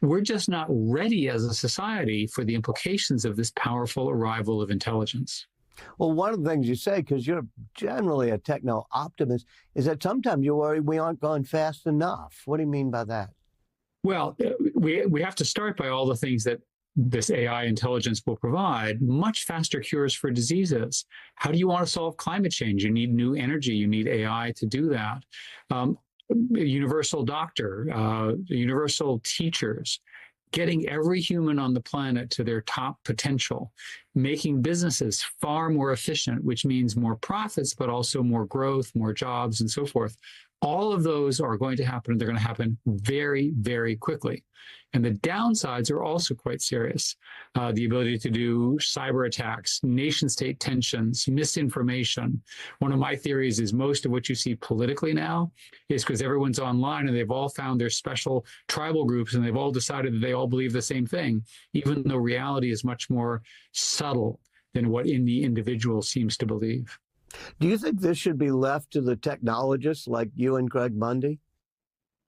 We're just not ready as a society for the implications of this powerful arrival of intelligence. Well, one of the things you say, because you're generally a techno optimist, is that sometimes you worry we aren't going fast enough. What do you mean by that? Well, we have to start by all the things that this AI intelligence will provide. Much faster cures for diseases. How do you want to solve climate change? You need new energy. You need AI to do that. Universal doctor, universal teachers, getting every human on the planet to their top potential, making businesses far more efficient, which means more profits, but also more growth, more jobs, and so forth. All of those are going to happen. They're going to happen very, very quickly. And the downsides are also quite serious. The ability to do cyber attacks, nation state tensions, misinformation. One of my theories is most of what you see politically now is because everyone's online and they've all found their special tribal groups and they've all decided that they all believe the same thing, even though reality is much more subtle than what the individual seems to believe. Do you think this should be left to the technologists like you and Greg Bundy?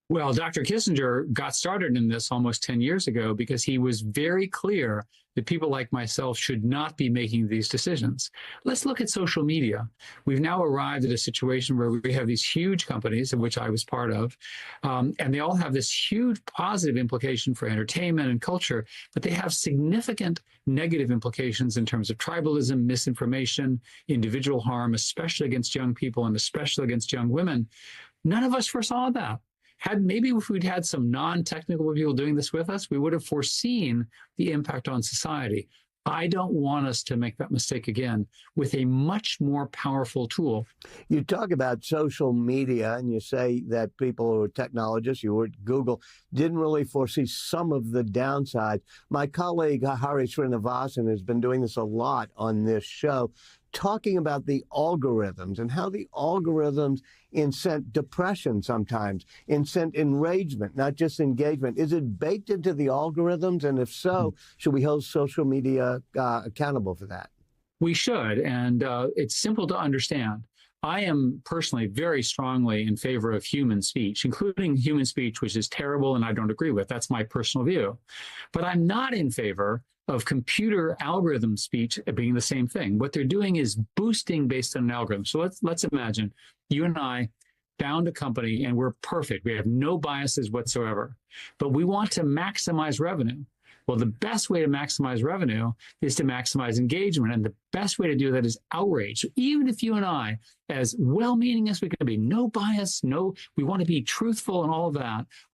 Well, Dr. Kissinger got started in this almost 10 years ago because he was very clear that people like myself should not be making these decisions. Let's look at social media. We've now arrived at a situation where we have these huge companies, of which I was part of, and they all have this huge positive implication for entertainment and culture, but they have significant negative implications in terms of tribalism, misinformation, individual harm, especially against young people and especially against young women. None of us foresaw that. Maybe if we'd had some non-technical people doing this with us, we would have foreseen the impact on society. I don't want us to make that mistake again with a much more powerful tool. You talk about social media and you say that people who are technologists, you were at Google, didn't really foresee some of the downsides. My colleague, Hari Srinivasan, has been doing this a lot on this show, talking about the algorithms and how the algorithms incent depression sometimes, incent enragement, not just engagement. Is it baked into the algorithms? And if so, should we hold social media accountable for that? We should, and it's simple to understand. I am personally very strongly in favor of human speech, including human speech, which is terrible and I don't agree with. That's my personal view. But I'm not in favor of computer algorithm speech being the same thing. What they're doing is boosting based on an algorithm. So let's imagine you and I found a company and we're perfect. We have no biases whatsoever, but we want to maximize revenue. Well, the best way to maximize revenue is to maximize engagement. And the best way to do that is outrage. So even if you and I, as well-meaning as we can be, no bias, we want to be truthful and all of that,